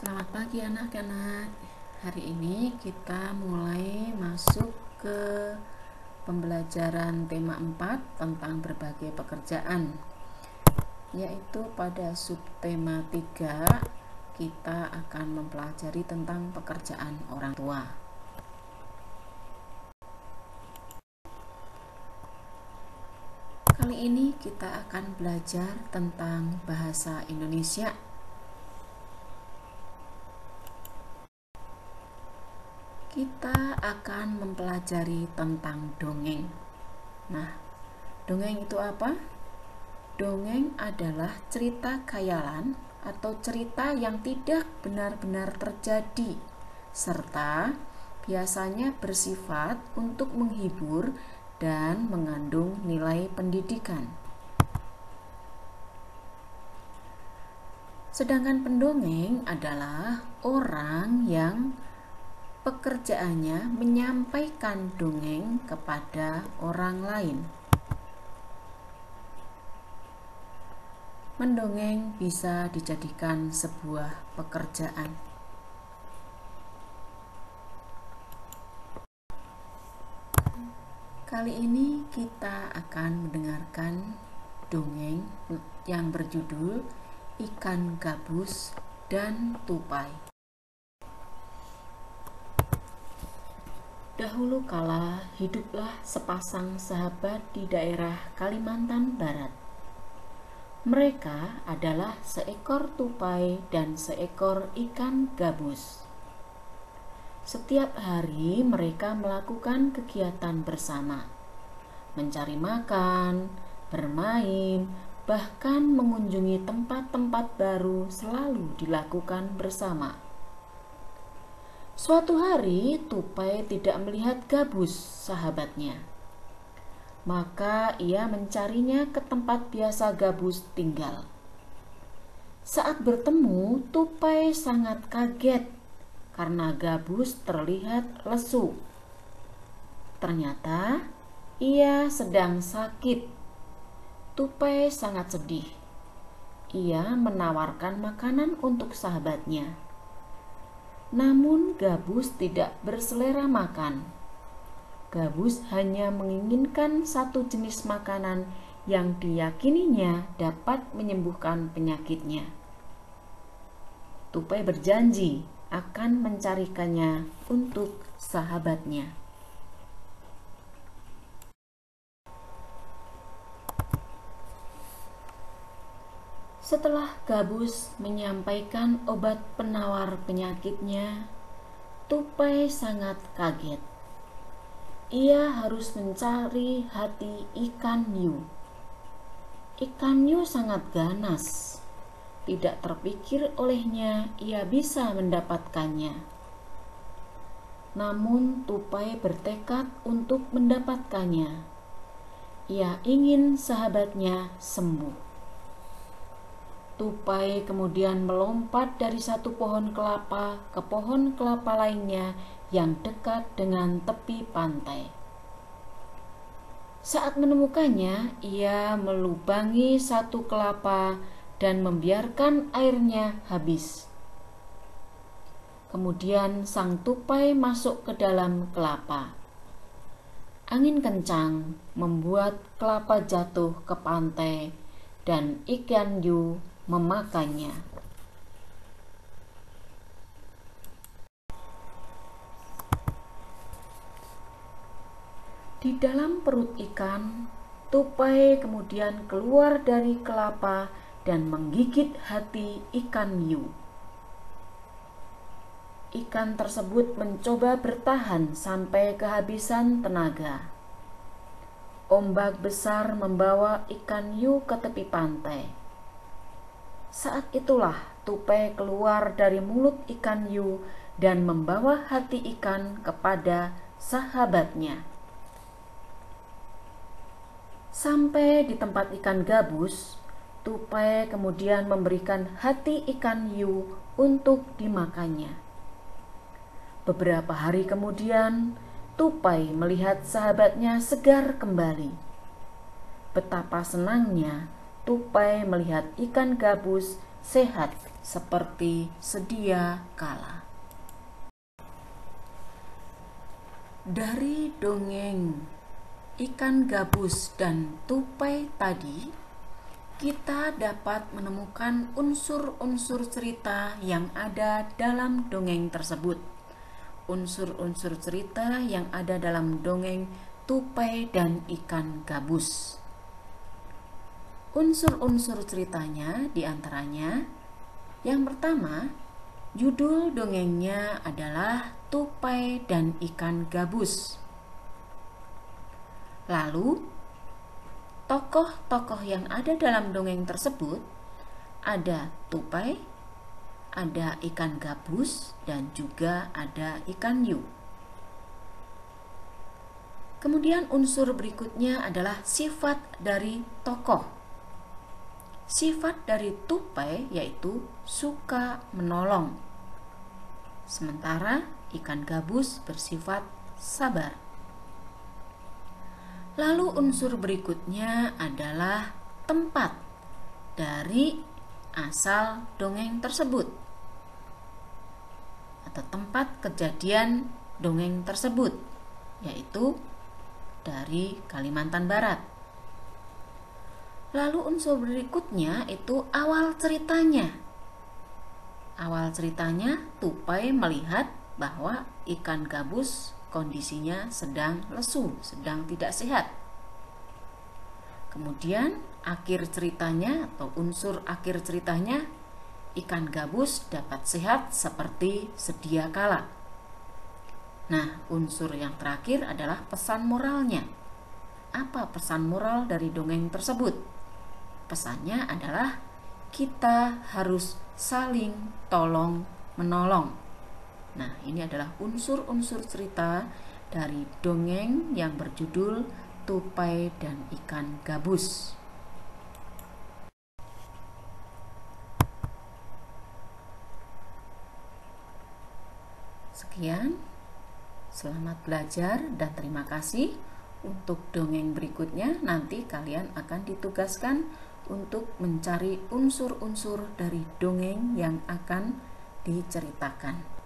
Selamat pagi anak-anak. Hari ini kita mulai masuk ke pembelajaran tema 4 tentang berbagai pekerjaan, yaitu pada subtema 3 kita akan mempelajari tentang pekerjaan orang tua. Kali ini kita akan belajar tentang bahasa Indonesia. Kita akan mempelajari tentang dongeng. Nah, dongeng itu apa? Dongeng adalah cerita khayalan atau cerita yang tidak benar-benar terjadi, serta biasanya bersifat untuk menghibur dan mengandung nilai pendidikan. Sedangkan pendongeng adalah orang yang pekerjaannya menyampaikan dongeng kepada orang lain. Mendongeng bisa dijadikan sebuah pekerjaan. Kali ini kita akan mendengarkan dongeng yang berjudul Ikan Gabus dan Tupai. Dahulu kala hiduplah sepasang sahabat di daerah Kalimantan Barat. Mereka adalah seekor tupai dan seekor ikan gabus. Setiap hari mereka melakukan kegiatan bersama, mencari makan, bermain, bahkan mengunjungi tempat-tempat baru selalu dilakukan bersama. Suatu hari, tupai tidak melihat gabus, sahabatnya. Maka ia mencarinya ke tempat biasa gabus tinggal. Saat bertemu, tupai sangat kaget karena gabus terlihat lesu. Ternyata ia sedang sakit. Tupai sangat sedih. Ia menawarkan makanan untuk sahabatnya. Namun gabus tidak berselera makan. Gabus hanya menginginkan satu jenis makanan yang diyakininya dapat menyembuhkan penyakitnya. Tupai berjanji akan mencarikannya untuk sahabatnya. Setelah gabus menyampaikan obat penawar penyakitnya, tupai sangat kaget. Ia harus mencari hati ikan hiu. Ikan hiu sangat ganas. Tidak terpikir olehnya ia bisa mendapatkannya. Namun tupai bertekad untuk mendapatkannya. Ia ingin sahabatnya sembuh. Tupai kemudian melompat dari satu pohon kelapa ke pohon kelapa lainnya yang dekat dengan tepi pantai. Saat menemukannya, ia melubangi satu kelapa dan membiarkan airnya habis. Kemudian sang tupai masuk ke dalam kelapa. Angin kencang membuat kelapa jatuh ke pantai dan ikan hiu memakannya. Di dalam perut ikan, tupai kemudian keluar dari kelapa dan menggigit hati ikan hiu. Ikan tersebut mencoba bertahan sampai kehabisan tenaga. Ombak besar membawa ikan hiu ke tepi pantai. Saat itulah tupai keluar dari mulut ikan hiu dan membawa hati ikan kepada sahabatnya. Sampai di tempat ikan gabus, tupai kemudian memberikan hati ikan hiu untuk dimakannya. Beberapa hari kemudian, tupai melihat sahabatnya segar kembali. Betapa senangnya tupai melihat ikan gabus sehat seperti sedia kala. Dari dongeng ikan gabus dan tupai tadi, kita dapat menemukan unsur-unsur cerita yang ada dalam dongeng tersebut. Unsur-unsur cerita yang ada dalam dongeng tupai dan ikan gabus. Unsur-unsur ceritanya diantaranya, yang pertama, judul dongengnya adalah Tupai dan Ikan Gabus. Lalu, tokoh-tokoh yang ada dalam dongeng tersebut ada tupai, ada ikan gabus, dan juga ada ikan hiu. Kemudian unsur berikutnya adalah sifat dari tokoh. Sifat dari tupai yaitu suka menolong, sementara ikan gabus bersifat sabar. Lalu unsur berikutnya adalah tempat dari asal dongeng tersebut atau tempat kejadian dongeng tersebut, yaitu dari Kalimantan Barat. Lalu unsur berikutnya itu awal ceritanya. Awal ceritanya tupai melihat bahwa ikan gabus kondisinya sedang lesu, sedang tidak sehat. Kemudian akhir ceritanya atau unsur akhir ceritanya, ikan gabus dapat sehat seperti sedia kala. Nah, unsur yang terakhir adalah pesan moralnya. Apa pesan moral dari dongeng tersebut? Pesannya adalah kita harus saling tolong menolong. Nah, ini adalah unsur-unsur cerita dari dongeng yang berjudul Tupai dan Ikan Gabus. Sekian, selamat belajar dan terima kasih. Untuk dongeng berikutnya nanti kalian akan ditugaskan untuk mencari unsur-unsur dari dongeng yang akan diceritakan.